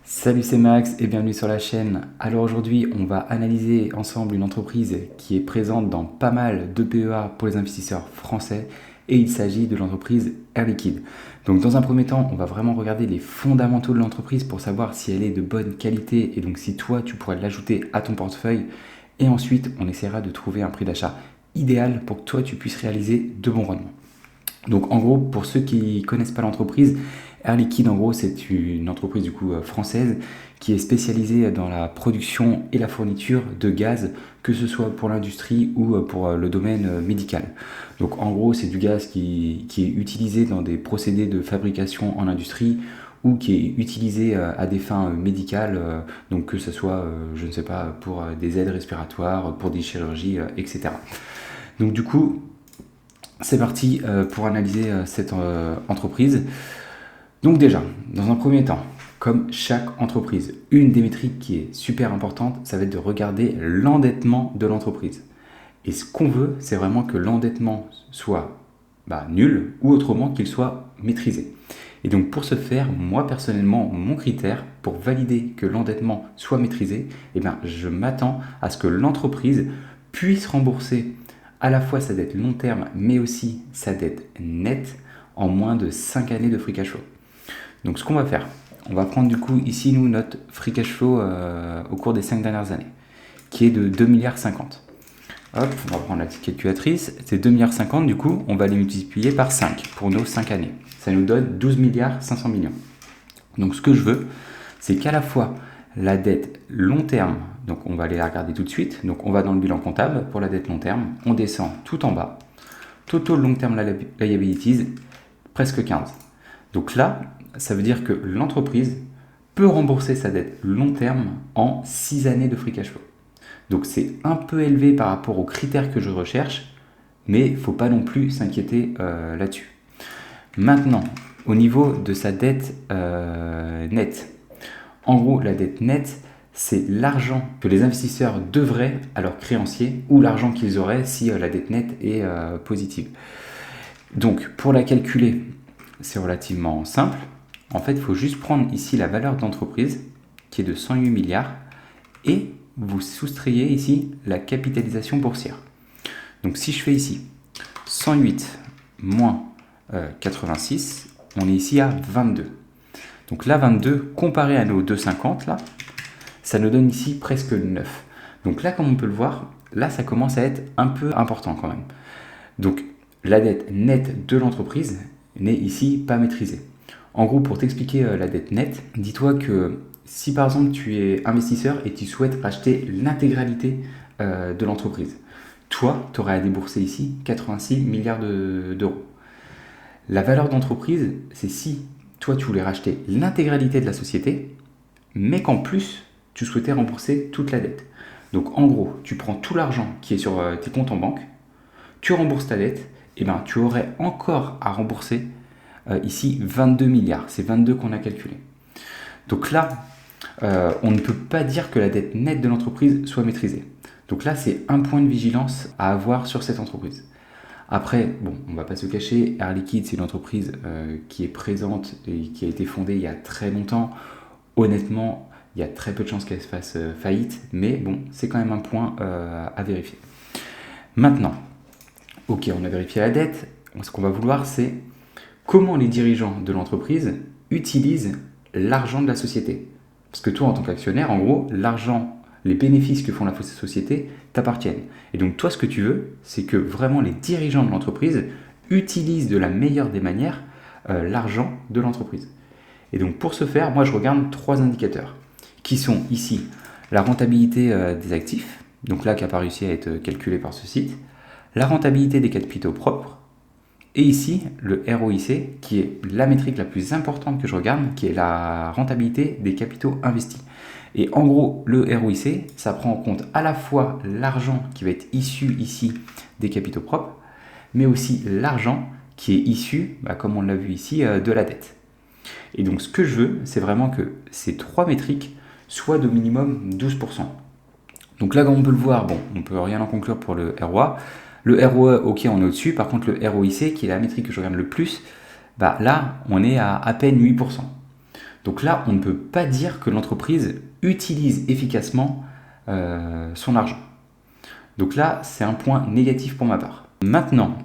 Salut, c'est Max et bienvenue sur la chaîne. Alors aujourd'hui, on va analyser ensemble une entreprise qui est présente dans pas mal de PEA pour les investisseurs français et il s'agit de l'entreprise Air Liquide. Donc dans un premier temps, on va vraiment regarder les fondamentaux de l'entreprise pour savoir si elle est de bonne qualité et donc si toi tu pourrais l'ajouter à ton portefeuille. Et ensuite, on essaiera de trouver un prix d'achat idéal pour que toi tu puisses réaliser de bons rendements. Donc en gros, pour ceux qui ne connaissent pas l'entreprise, Air Liquide en gros c'est une entreprise du coup française qui est spécialisée dans la production et la fourniture de gaz, que ce soit pour l'industrie ou pour le domaine médical. Donc en gros c'est du gaz qui est utilisé dans des procédés de fabrication en industrie ou qui est utilisé à des fins médicales, donc que ce soit, je ne sais pas, pour des aides respiratoires, pour des chirurgies, etc. Donc du coup, c'est parti pour analyser cette entreprise. Donc déjà, dans un premier temps, comme chaque entreprise, une des métriques qui est super importante, ça va être de regarder l'endettement de l'entreprise. Et ce qu'on veut, c'est vraiment que l'endettement soit nul ou autrement qu'il soit maîtrisé. Et donc pour ce faire, moi personnellement, mon critère pour valider que l'endettement soit maîtrisé, je m'attends à ce que l'entreprise puisse rembourser à la fois sa dette long terme, mais aussi sa dette nette en moins de 5 années de free cash flow. Donc ce qu'on va faire, on va prendre du coup ici nous notre free cash flow au cours des 5 dernières années, qui est de 2,50 milliards. Hop, on va prendre la petite calculatrice, c'est 2,50 milliards, du coup on va les multiplier par 5 pour nos 5 années. Ça nous donne 12 milliards 500 millions. Donc ce que je veux, c'est qu'à la fois la dette long terme, donc on va aller la regarder tout de suite, donc on va dans le bilan comptable pour la dette long terme, on descend tout en bas, total long term liabilities, presque 15. Donc là, ça veut dire que l'entreprise peut rembourser sa dette long terme en 6 années de free cash flow. Donc c'est un peu élevé par rapport aux critères que je recherche, mais il ne faut pas non plus s'inquiéter là-dessus. Maintenant, au niveau de sa dette nette, en gros, la dette nette, c'est l'argent que les investisseurs devraient à leurs créanciers ou l'argent qu'ils auraient si la dette nette est positive. Donc, pour la calculer, c'est relativement simple. En fait, il faut juste prendre ici la valeur d'entreprise qui est de 108 milliards et vous soustrayez ici la capitalisation boursière. Donc, si je fais ici 108 moins 86, on est ici à 22. Donc là, 22, comparé à nos 2,50, là, ça nous donne ici presque 9. Donc là, comme on peut le voir, là, ça commence à être un peu important quand même. Donc, la dette nette de l'entreprise n'est ici pas maîtrisée. En gros, pour t'expliquer la dette nette, dis-toi que si par exemple tu es investisseur et tu souhaites acheter l'intégralité de l'entreprise, toi, tu aurais à débourser ici 86 milliards d'euros. La valeur d'entreprise, c'est si toi tu voulais racheter l'intégralité de la société, mais qu'en plus tu souhaitais rembourser toute la dette. Donc en gros, tu prends tout l'argent qui est sur tes comptes en banque, tu rembourses ta dette, et tu aurais encore à rembourser ici 22 milliards. C'est 22 qu'on a calculé. Donc là, on ne peut pas dire que la dette nette de l'entreprise soit maîtrisée. Donc là, c'est un point de vigilance à avoir sur cette entreprise. Après, bon, on ne va pas se cacher, Air Liquide, c'est une entreprise qui est présente et qui a été fondée il y a très longtemps. Honnêtement, il y a très peu de chances qu'elle se fasse faillite, mais bon, c'est quand même un point à vérifier. Maintenant, ok, on a vérifié la dette. Ce qu'on va vouloir, c'est comment les dirigeants de l'entreprise utilisent l'argent de la société. Parce que toi, en tant qu'actionnaire, en gros, l'argent, les bénéfices que font la société t'appartiennent. Et donc toi, ce que tu veux, c'est que vraiment les dirigeants de l'entreprise utilisent de la meilleure des manières l'argent de l'entreprise. Et donc pour ce faire, moi je regarde 3 indicateurs qui sont ici la rentabilité des actifs, donc là qui n'a pas réussi à être calculé par ce site, la rentabilité des capitaux propres, et ici le ROIC qui est la métrique la plus importante que je regarde, qui est la rentabilité des capitaux investis. Et en gros, le ROIC, ça prend en compte à la fois l'argent qui va être issu ici des capitaux propres, mais aussi l'argent qui est issu, comme on l'a vu ici, de la dette. Et donc ce que je veux, c'est vraiment que ces 3 métriques soient de minimum 12%. Donc là, comme on peut le voir, bon, on ne peut rien en conclure pour le ROA. Le ROE, ok, on est au-dessus. Par contre, le ROIC, qui est la métrique que je regarde le plus, là, on est à peine 8%. Donc là, on ne peut pas dire que l'entreprise utilise efficacement son argent. Donc là, c'est un point négatif pour ma part. Maintenant,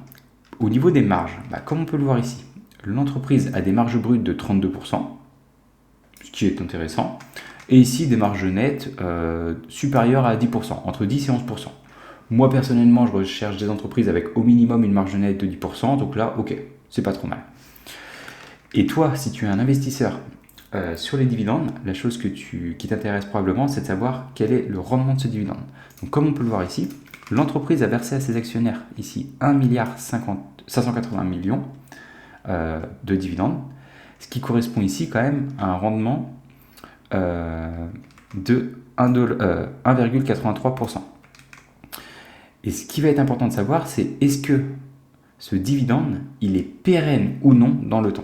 au niveau des marges, comme on peut le voir ici, l'entreprise a des marges brutes de 32%, ce qui est intéressant, et ici des marges nettes supérieures à 10%, entre 10 et 11%. Moi personnellement, je recherche des entreprises avec au minimum une marge nette de 10%, donc là, ok, c'est pas trop mal. Et toi, si tu es un investisseur sur les dividendes, la chose qui t'intéresse probablement, c'est de savoir quel est le rendement de ce dividende. Donc comme on peut le voir ici, l'entreprise a versé à ses actionnaires ici 1,580 milliard de dividendes, ce qui correspond ici quand même à un rendement de 1,83%. Et ce qui va être important de savoir, c'est est-ce que ce dividende, il est pérenne ou non dans le temps.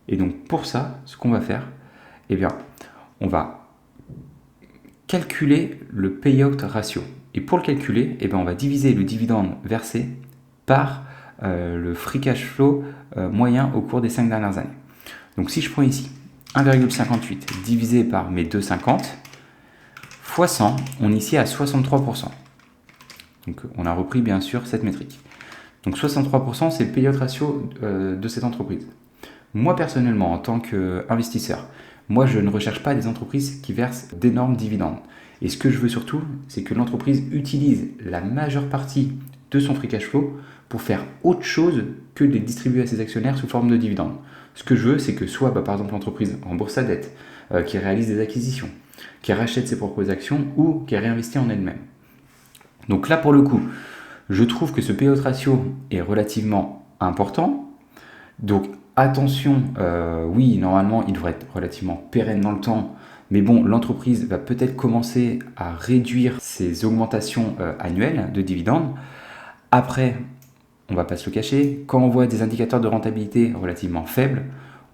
Et donc pour ça, ce qu'on va faire, eh bien, on va calculer le payout ratio. Et pour le calculer, eh bien, on va diviser le dividende versé par le free cash flow moyen au cours des 5 dernières années. Donc si je prends ici 1,58 divisé par mes 2,50 fois 100, on est ici à 63%. Donc on a repris bien sûr cette métrique. Donc 63%, c'est le payout ratio de cette entreprise. Moi personnellement, en tant qu'investisseur, moi je ne recherche pas des entreprises qui versent d'énormes dividendes. Et ce que je veux surtout, c'est que l'entreprise utilise la majeure partie de son free cash flow pour faire autre chose que de les distribuer à ses actionnaires sous forme de dividendes. Ce que je veux, c'est que soit par exemple l'entreprise rembourse sa dette, qui réalise des acquisitions, qui rachète ses propres actions ou qui réinvestit en elle-même. Donc là pour le coup, je trouve que ce payout ratio est relativement important. Donc attention, oui, normalement, il devrait être relativement pérenne dans le temps. Mais bon, l'entreprise va peut-être commencer à réduire ses augmentations annuelles de dividendes. Après, on ne va pas se le cacher, quand on voit des indicateurs de rentabilité relativement faibles,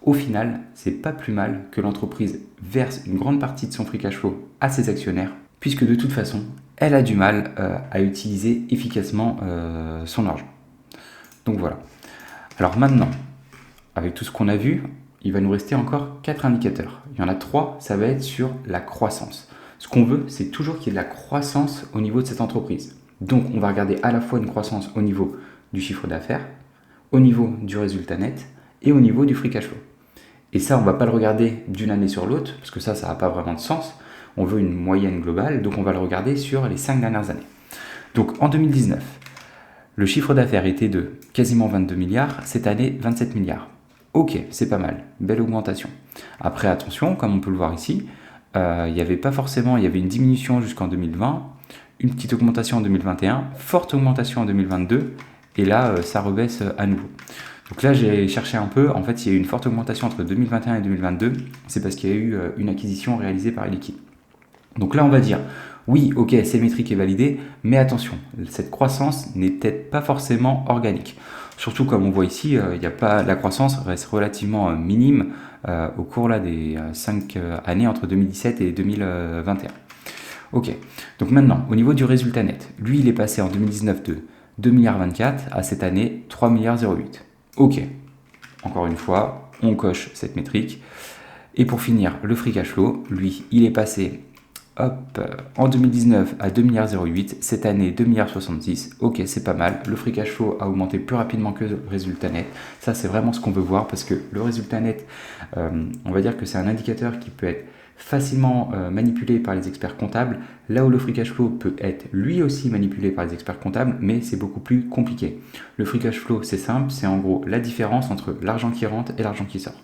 au final, c'est pas plus mal que l'entreprise verse une grande partie de son free cash flow à ses actionnaires, puisque de toute façon, elle a du mal à utiliser efficacement son argent. Donc voilà. Alors maintenant, avec tout ce qu'on a vu, il va nous rester encore 4 indicateurs. Il y en a 3, ça va être sur la croissance. Ce qu'on veut, c'est toujours qu'il y ait de la croissance au niveau de cette entreprise. Donc on va regarder à la fois une croissance au niveau du chiffre d'affaires, au niveau du résultat net et au niveau du free cash flow. Et ça, on ne va pas le regarder d'une année sur l'autre, parce que ça n'a pas vraiment de sens. On veut une moyenne globale, donc on va le regarder sur les 5 dernières années. Donc en 2019, le chiffre d'affaires était de quasiment 22 milliards, cette année 27 milliards. Ok, c'est pas mal, belle augmentation. Après, attention, comme on peut le voir ici, il y avait une diminution jusqu'en 2020, une petite augmentation en 2021, forte augmentation en 2022, et là, ça rebaisse à nouveau. Donc là, j'ai cherché un peu, en fait, il y a eu une forte augmentation entre 2021 et 2022, c'est parce qu'il y a eu une acquisition réalisée par Air Liquide. Donc là, on va dire, oui, ok, cette métrique est validée, mais attention, cette croissance n'est peut-être pas forcément organique. Surtout comme on voit ici, la croissance reste relativement minime au cours là, des 5 années entre 2017 et 2021. Ok, donc maintenant, au niveau du résultat net, lui, il est passé en 2019 de 2,24 milliards à cette année 3,08 milliards. Ok, encore une fois, on coche cette métrique. Et pour finir, le free cash flow, lui, il est passé en 2019 à 2,08 milliards, cette année 2,66 milliards, ok c'est pas mal, le free cash flow a augmenté plus rapidement que le résultat net, ça c'est vraiment ce qu'on veut voir parce que le résultat net, on va dire que c'est un indicateur qui peut être facilement manipulé par les experts comptables, là où le free cash flow peut être lui aussi manipulé par les experts comptables, mais c'est beaucoup plus compliqué. Le free cash flow c'est simple, c'est en gros la différence entre l'argent qui rentre et l'argent qui sort.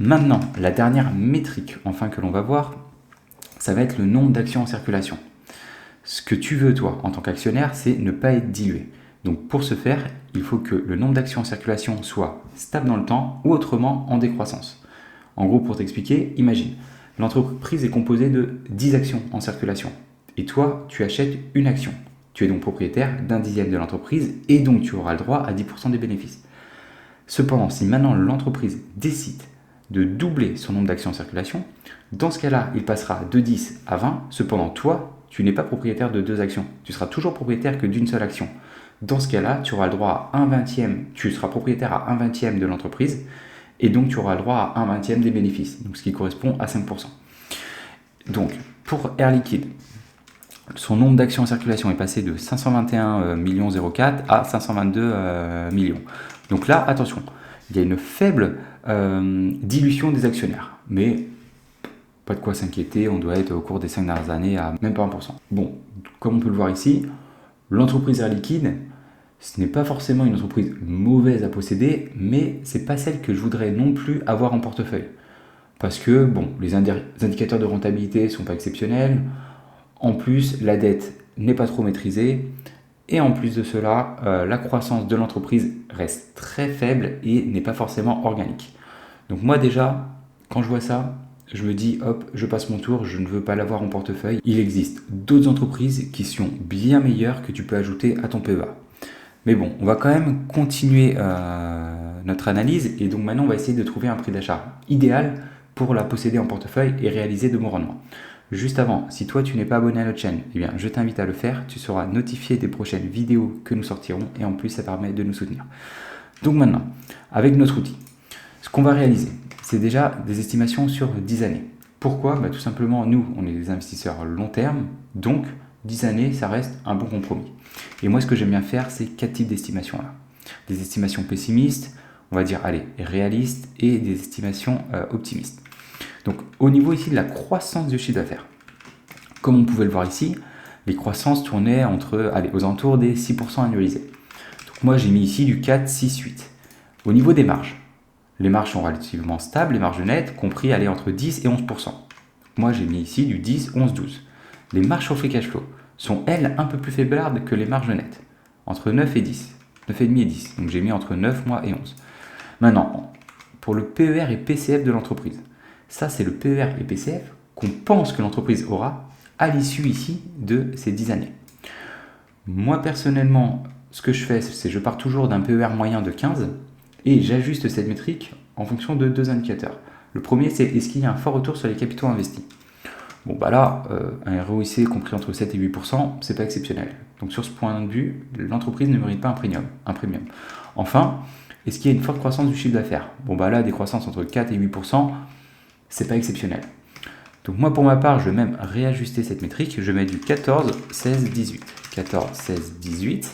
Maintenant, la dernière métrique enfin que l'on va voir, ça va être le nombre d'actions en circulation. Ce que tu veux, toi, en tant qu'actionnaire, c'est ne pas être dilué. Donc pour ce faire, il faut que le nombre d'actions en circulation soit stable dans le temps ou autrement en décroissance. En gros, pour t'expliquer, imagine, l'entreprise est composée de 10 actions en circulation. Et toi, tu achètes une action. Tu es donc propriétaire d'un dixième de l'entreprise et donc tu auras le droit à 10% des bénéfices. Cependant, si maintenant l'entreprise décide de doubler son nombre d'actions en circulation, dans ce cas-là, il passera de 10 à 20. Cependant, toi, tu n'es pas propriétaire de 2 actions. Tu seras toujours propriétaire que d'une seule action. Dans ce cas-là, tu auras le droit à 1/20, tu seras propriétaire à 1/20 de l'entreprise. et donc tu auras le droit à un 20e des bénéfices, donc ce qui correspond à 5%. Donc pour Air Liquide, son nombre d'actions en circulation est passé de 521 millions 04 à 522 millions. Donc là, attention, il y a une faible dilution des actionnaires, mais pas de quoi s'inquiéter, on doit être au cours des 5 dernières années à même pas 1%. Bon, comme on peut le voir ici, l'entreprise Air Liquide, ce n'est pas forcément une entreprise mauvaise à posséder, mais c'est pas celle que je voudrais non plus avoir en portefeuille. Parce que bon, les indicateurs de rentabilité ne sont pas exceptionnels, en plus la dette n'est pas trop maîtrisée, et en plus de cela, la croissance de l'entreprise reste très faible et n'est pas forcément organique. Donc moi déjà, quand je vois ça, je me dis hop, je passe mon tour, je ne veux pas l'avoir en portefeuille. Il existe d'autres entreprises qui sont bien meilleures que tu peux ajouter à ton PEA. Mais bon, on va quand même continuer notre analyse et donc maintenant on va essayer de trouver un prix d'achat idéal pour la posséder en portefeuille et réaliser de bons rendements. Juste avant, si toi tu n'es pas abonné à notre chaîne, eh bien, je t'invite à le faire, tu seras notifié des prochaines vidéos que nous sortirons et en plus ça permet de nous soutenir. Donc maintenant, avec notre outil, ce qu'on va réaliser, c'est déjà des estimations sur 10 années. Pourquoi ? Tout simplement, nous, on est des investisseurs long terme, donc 10 années, ça reste un bon compromis. Et moi, ce que j'aime bien faire, c'est 4 types d'estimations là. Des estimations pessimistes, on va dire, allez, réalistes, et des estimations optimistes. Donc, au niveau ici de la croissance du chiffre d'affaires, comme on pouvait le voir ici, les croissances tournaient aux alentours des 6% annualisés. Donc, moi, j'ai mis ici du 4, 6, 8. Au niveau des marges, les marges sont relativement stables, les marges nettes, compris entre 10 et 11%. Moi, j'ai mis ici du 10, 11, 12. Les marges sur free cash flow sont, elles, un peu plus faiblardes que les marges nettes, entre 9 et 10, 9,5 et 10. Donc, j'ai mis entre 9 mois et 11. Maintenant, pour le PER et PCF de l'entreprise, ça, c'est le PER et PCF qu'on pense que l'entreprise aura à l'issue ici de ces 10 années. Moi, personnellement, ce que je fais, c'est que je pars toujours d'un PER moyen de 15 et j'ajuste cette métrique en fonction de 2 indicateurs. Le premier, c'est est-ce qu'il y a un fort retour sur les capitaux investis. Bon, là, un ROIC compris entre 7 et 8%, c'est pas exceptionnel. Donc, sur ce point de vue, l'entreprise ne mérite pas un premium. Enfin, est-ce qu'il y a une forte croissance du chiffre d'affaires ? Bon, là, des croissances entre 4 et 8%, c'est pas exceptionnel. Donc moi, pour ma part, je vais même réajuster cette métrique. Je mets du 14, 16, 18. 14, 16, 18.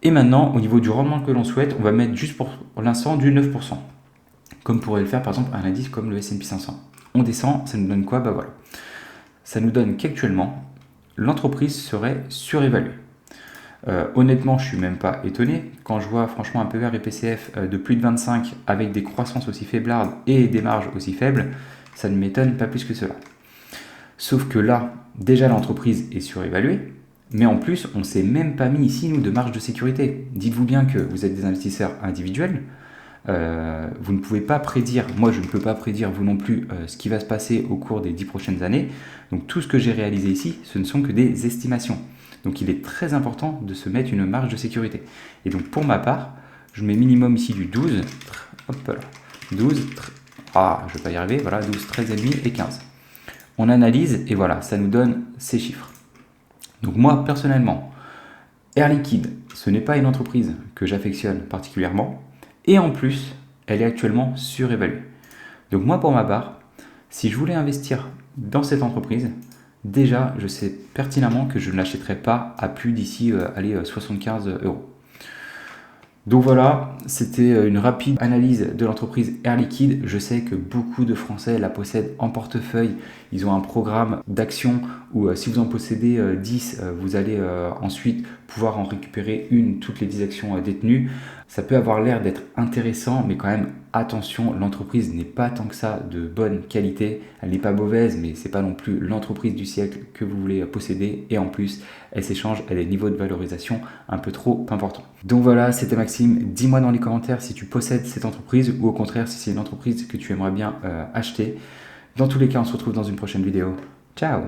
Et maintenant, au niveau du rendement que l'on souhaite, on va mettre juste pour l'instant du 9%. Comme pourrait le faire par exemple un indice comme le S&P 500. On descend, ça nous donne quoi ? Voilà. Ça nous donne qu'actuellement, l'entreprise serait surévaluée. Honnêtement, je ne suis même pas étonné. Quand je vois franchement un PER et PCF de plus de 25 avec des croissances aussi faiblardes et des marges aussi faibles, ça ne m'étonne pas plus que cela. Sauf que là, déjà l'entreprise est surévaluée, mais en plus, on ne s'est même pas mis ici, nous, de marge de sécurité. Dites-vous bien que vous êtes des investisseurs individuels, vous ne pouvez pas prédire, moi je ne peux pas prédire, vous non plus, ce qui va se passer au cours des 10 prochaines années. Donc tout ce que j'ai réalisé ici, ce ne sont que des estimations. Donc il est très important de se mettre une marge de sécurité. Et donc pour ma part, je mets minimum ici du 12, hop là, 12, je ne vais pas y arriver, voilà, 12, 13,5 et 15. On analyse et voilà, ça nous donne ces chiffres. Donc moi, personnellement, Air Liquide, ce n'est pas une entreprise que j'affectionne particulièrement. Et en plus, elle est actuellement surévaluée. Donc moi, pour ma part, si je voulais investir dans cette entreprise, déjà, je sais pertinemment que je ne l'achèterai pas à plus d'ici 75 €. Donc voilà, c'était une rapide analyse de l'entreprise Air Liquide. Je sais que beaucoup de Français la possèdent en portefeuille. Ils ont un programme d'action où si vous en possédez 10, vous allez ensuite pouvoir en récupérer toutes les 10 actions détenues. Ça peut avoir l'air d'être intéressant, mais quand même, attention, l'entreprise n'est pas tant que ça de bonne qualité. Elle n'est pas mauvaise, mais ce n'est pas non plus l'entreprise du siècle que vous voulez posséder. Et en plus, elle s'échange à des niveaux de valorisation un peu trop importants. Donc voilà, c'était Maxime. Dis-moi dans les commentaires si tu possèdes cette entreprise ou au contraire si c'est une entreprise que tu aimerais bien acheter. Dans tous les cas, on se retrouve dans une prochaine vidéo. Ciao!